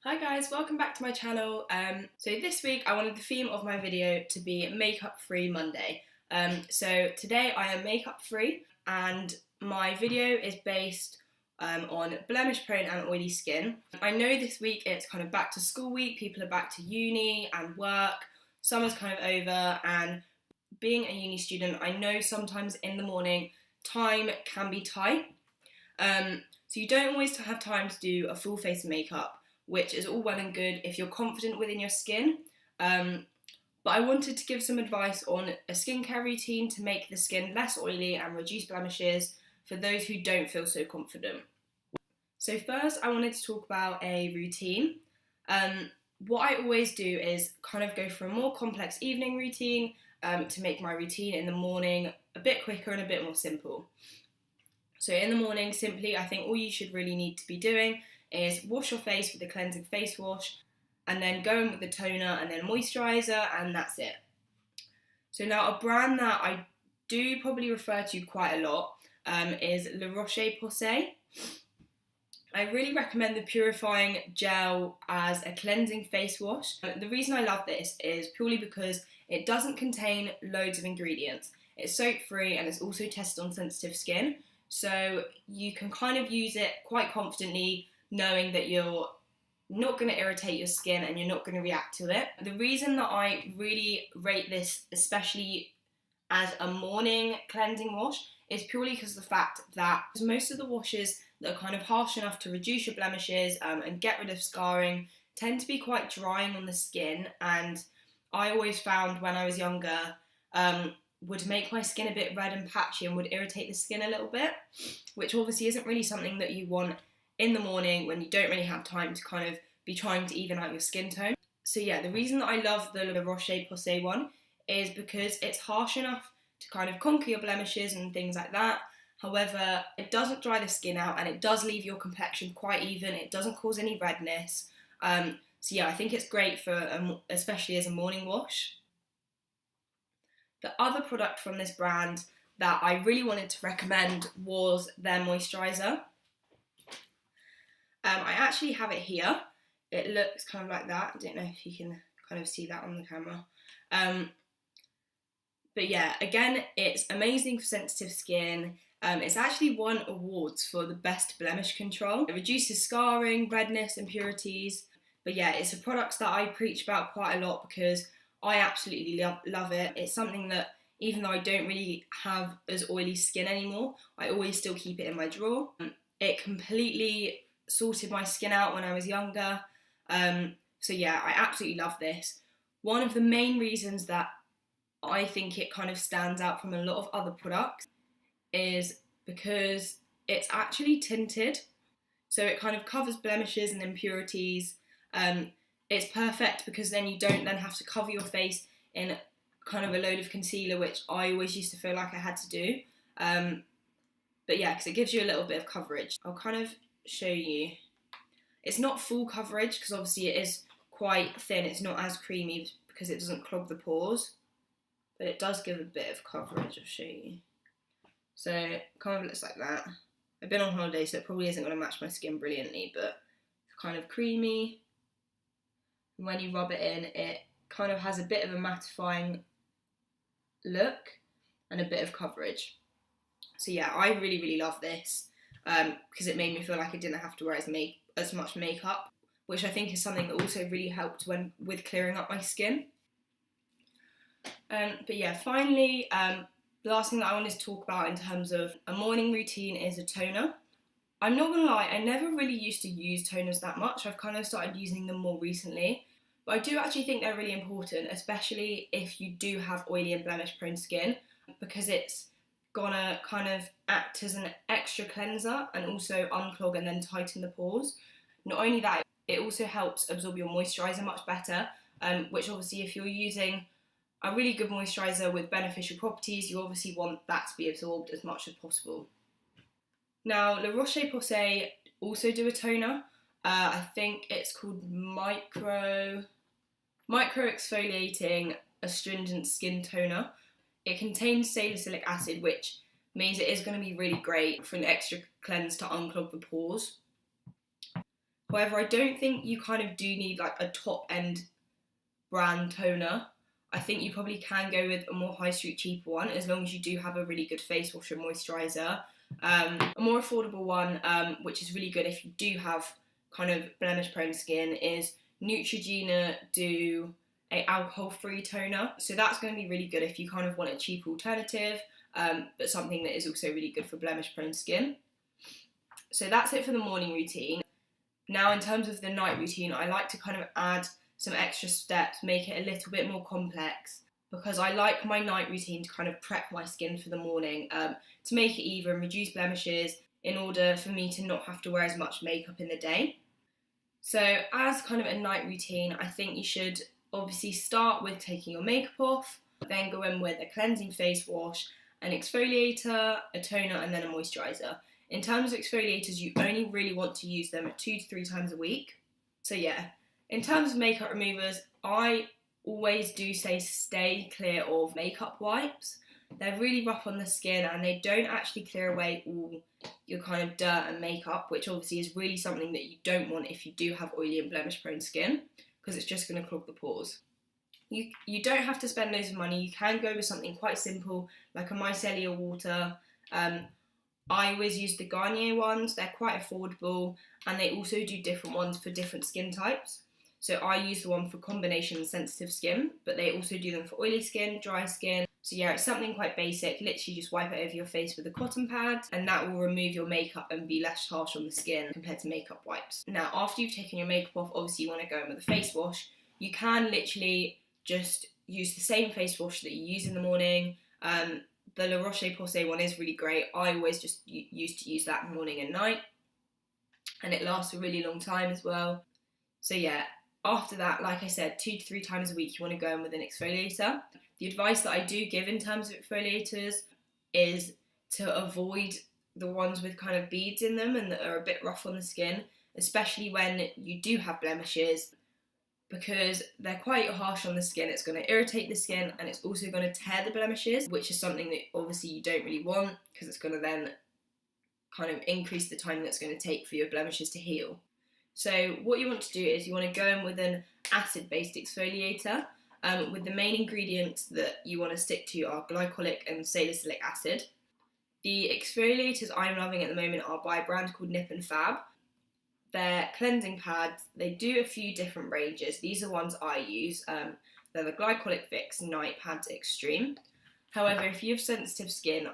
Hi guys, welcome back to my channel. So this week I wanted the theme of my video to be Makeup Free Monday. So today I am makeup free and my video is based on blemish prone and oily skin. I know this week it's kind of back to school week, people are back to uni and work, summer's kind of over, and being a uni student I know sometimes in the morning time can be tight. So you don't always have time to do a full face of makeup, which is all well and good if you're confident within your skin. But I wanted to give some advice on a skincare routine to make the skin less oily and reduce blemishes for those who don't feel so confident. So first I wanted to talk about a routine. What I always do is kind of go for a more complex evening routine to make my routine in the morning a bit quicker and a bit more simple. So in the morning, simply, I think all you should really need to be doing is wash your face with a cleansing face wash and then go in with the toner and then moisturiser, and that's it. So now a brand that I do probably refer to quite a lot is Roche Posay. I really recommend the Purifying gel as a cleansing face wash. The reason I love this is purely because it doesn't contain loads of ingredients. It's soap free and it's also tested on sensitive skin. So you can kind of use it quite confidently, knowing that you're not going to irritate your skin and you're not going to react to it. The reason that I really rate this, especially as a morning cleansing wash, is purely because of the fact that most of the washes that are kind of harsh enough to reduce your blemishes and get rid of scarring tend to be quite drying on the skin, and I always found when I was younger would make my skin a bit red and patchy and would irritate the skin a little bit, which obviously isn't really something that you want in the morning when you don't really have time to kind of be trying to even out your skin tone. So yeah, the reason that I love the Roche Posay one is because it's harsh enough to kind of conquer your blemishes and things like that. However, it doesn't dry the skin out and it does leave your complexion quite even. It doesn't cause any redness. So yeah, I think it's great for, especially as a morning wash. The other product from this brand that I really wanted to recommend was their moisturiser. I actually have it here. It looks kind of like that. I don't know if you can kind of see that on the camera. But yeah, again, it's amazing for sensitive skin. It's actually won awards for the best blemish control. It reduces scarring, redness, impurities. But yeah, it's a product that I preach about quite a lot because I absolutely love it. It's something that, even though I don't really have as oily skin anymore, I always still keep it in my drawer. It completely sorted my skin out when I was younger. So yeah, I absolutely love this. One of the main reasons that I think it kind of stands out from a lot of other products is because it's actually tinted. So it kind of covers blemishes and impurities. It's perfect because then you don't then have to cover your face in kind of a load of concealer, which I always used to feel like I had to do. But yeah, because it gives you a little bit of coverage. I'll kind of show you. It's not full coverage because obviously it is quite thin. It's not as creamy because it doesn't clog the pores, but it does give a bit of coverage. I'll show you. So it kind of looks like that. I've been on holiday, so it probably isn't going to match my skin brilliantly, but it's kind of creamy. And when you rub it in, it kind of has a bit of a mattifying look and a bit of coverage. So yeah, I really, really love this because it made me feel like I didn't have to wear as much makeup, which I think is something that also really helped with clearing up my skin. But yeah, finally, the last thing that I wanted to talk about in terms of a morning routine is a toner. I'm not gonna lie, I never really used to use toners that much. I've kind of started using them more recently. But I do actually think they're really important, especially if you do have oily and blemish prone skin, because it's gonna kind of act as an extra cleanser and also unclog and then tighten the pores. Not only that, it also helps absorb your moisturiser much better, which obviously if you're using a really good moisturiser with beneficial properties, you obviously want that to be absorbed as much as possible. Now, La Roche-Posay also do a toner. I think it's called Micro Exfoliating Astringent Skin Toner. It contains salicylic acid, which means it is going to be really great for an extra cleanse to unclog the pores. However, I don't think you kind of do need like a top end brand toner. I think you probably can go with a more high street cheaper one as long as you do have a really good face wash and moisturiser. A more affordable one, which is really good if you do have kind of blemish prone skin, is Neutrogena do a alcohol free toner. So that's going to be really good if you kind of want a cheaper alternative, but something that is also really good for blemish prone skin. So that's it for the morning routine. Now in terms of the night routine, I like to kind of add some extra steps, make it a little bit more complex, because I like my night routine to kind of prep my skin for the morning, to make it even, reduce blemishes, in order for me to not have to wear as much makeup in the day. So as kind of a night routine, I think you should obviously start with taking your makeup off, then go in with a cleansing face wash, an exfoliator, a toner, and then a moisturiser. In terms of exfoliators, you only really want to use them 2 to 3 times a week. So yeah, in terms of makeup removers, I always do say stay clear of makeup wipes. They're really rough on the skin and they don't actually clear away all your kind of dirt and makeup, which obviously is really something that you don't want if you do have oily and blemish prone skin, because it's just going to clog the pores. You don't have to spend loads of money. You can go with something quite simple like a micellar water. I always use the Garnier ones. They're quite affordable and they also do different ones for different skin types. So I use the one for combination sensitive skin, but they also do them for oily skin, dry skin. So yeah, it's something quite basic. Literally just wipe it over your face with a cotton pad and that will remove your makeup and be less harsh on the skin compared to makeup wipes. Now, after you've taken your makeup off, obviously you want to go in with a face wash. You can literally just use the same face wash that you use in the morning. The Roche Posay one is really great. I always just used to use that morning and night, and it lasts a really long time as well. So yeah, after that, like I said, 2 to 3 times a week you want to go in with an exfoliator. The advice that I do give in terms of exfoliators is to avoid the ones with kind of beads in them and that are a bit rough on the skin, especially when you do have blemishes, because they're quite harsh on the skin. It's going to irritate the skin and it's also going to tear the blemishes, which is something that obviously you don't really want, because it's going to then kind of increase the time that's going to take for your blemishes to heal. So what you want to do is you want to go in with an acid-based exfoliator. With the main ingredients that you want to stick to are glycolic and salicylic acid. The exfoliators I'm loving at the moment are by a brand called Nip and Fab. They're cleansing pads. They do a few different ranges. These are ones I use. They're the Glycolic Fix Night Pads Extreme. However, if you have sensitive skin,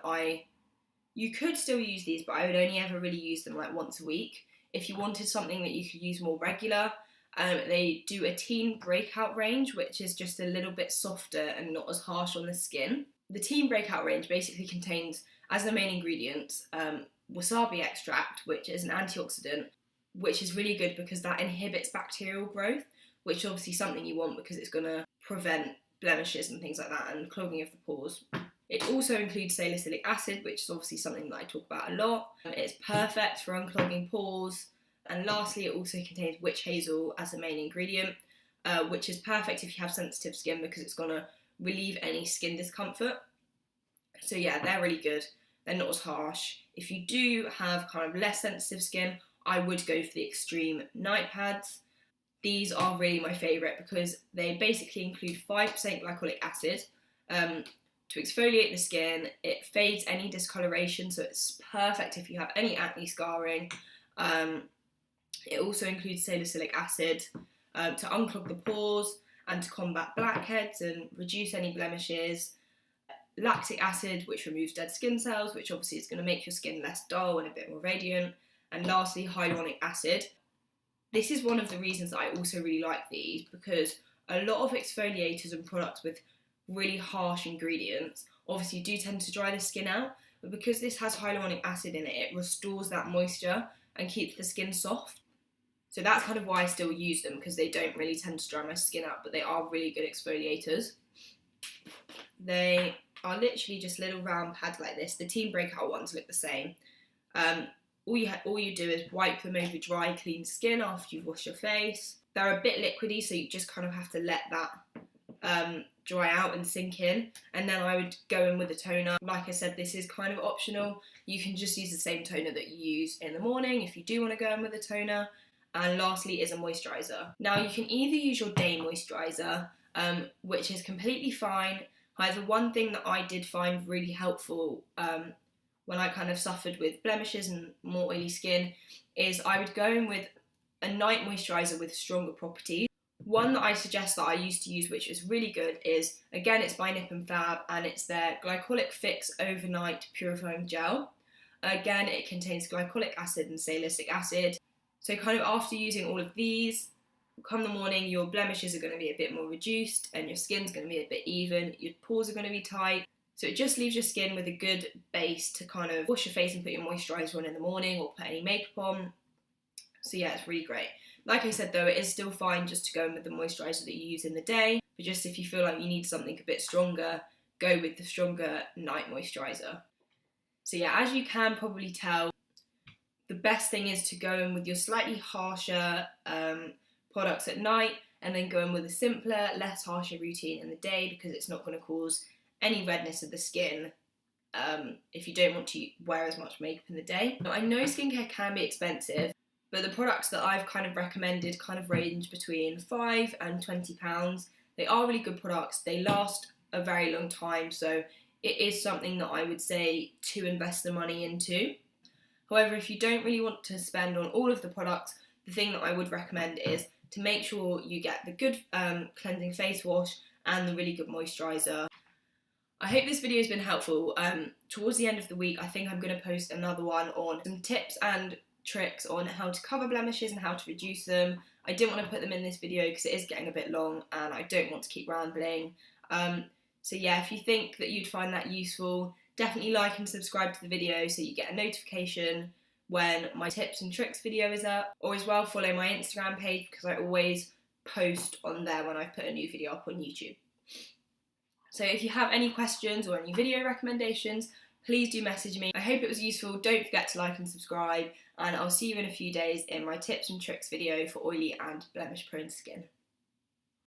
you could still use these, but I would only ever really use them like once a week. If you wanted something that you could use more regular, they do a teen breakout range, which is just a little bit softer and not as harsh on the skin. The teen breakout range basically contains, as the main ingredients, wasabi extract, which is an antioxidant, which is really good because that inhibits bacterial growth, which is obviously something you want because it's going to prevent blemishes and things like that and clogging of the pores. It also includes salicylic acid, which is obviously something that I talk about a lot. It's perfect for unclogging pores. And lastly, it also contains witch hazel as the main ingredient, which is perfect if you have sensitive skin because it's going to relieve any skin discomfort. So yeah, they're really good. They're not as harsh. If you do have kind of less sensitive skin, I would go for the extreme night pads. These are really my favourite because they basically include 5% glycolic acid to exfoliate the skin. It fades any discoloration, so it's perfect if you have any acne scarring. It also includes salicylic acid to unclog the pores and to combat blackheads and reduce any blemishes. Lactic acid, which removes dead skin cells, which obviously is going to make your skin less dull and a bit more radiant. And lastly, hyaluronic acid. This is one of the reasons that I also really like these, because a lot of exfoliators and products with really harsh ingredients obviously do tend to dry the skin out, but because this has hyaluronic acid in it, it restores that moisture and keeps the skin soft. So that's kind of why I still use them, because they don't really tend to dry my skin out, but they are really good exfoliators. They are literally just little round pads like this. The Teen Breakout ones look the same. All you do is wipe them over dry, clean skin after you've washed your face. They're a bit liquidy, so you just kind of have to let that dry out and sink in. And then I would go in with a toner. Like I said, this is kind of optional. You can just use the same toner that you use in the morning if you do want to go in with a toner. and lastly is a moisturiser. Now you can either use your day moisturiser, which is completely fine. However, one thing that I did find really helpful when I kind of suffered with blemishes and more oily skin is I would go in with a night moisturiser with stronger properties. One that I suggest that I used to use, which is really good, is, again, it's by Nip and Fab, and it's their Glycolic Fix Overnight Purifying Gel. Again, it contains glycolic acid and salicylic acid. So kind of after using all of these, come the morning, your blemishes are going to be a bit more reduced and your skin's going to be a bit even, your pores are going to be tight. So it just leaves your skin with a good base to kind of wash your face and put your moisturiser on in the morning or put any makeup on. So yeah, it's really great. Like I said though, it is still fine just to go in with the moisturiser that you use in the day, but just if you feel like you need something a bit stronger, go with the stronger night moisturiser. So yeah, as you can probably tell, the best thing is to go in with your slightly harsher products at night and then go in with a simpler, less harsher routine in the day, because it's not going to cause any redness of the skin if you don't want to wear as much makeup in the day. Now, I know skincare can be expensive, but the products that I've kind of recommended kind of range between £5 and £20. They are really good products. They last a very long time, so it is something that I would say to invest the money into. However, if you don't really want to spend on all of the products, the thing that I would recommend is to make sure you get the good cleansing face wash and the really good moisturiser. I hope this video has been helpful. Towards the end of the week, I think I'm going to post another one on some tips and tricks on how to cover blemishes and how to reduce them. I didn't want to put them in this video because it is getting a bit long and I don't want to keep rambling. So yeah, if you think that you'd find that useful, definitely like and subscribe to the video so you get a notification when my tips and tricks video is up, or as well follow my Instagram page because I always post on there when I put a new video up on YouTube. So if you have any questions or any video recommendations, please do message me. I hope it was useful. Don't forget to like and subscribe, and I'll see you in a few days in my tips and tricks video for oily and blemish prone skin.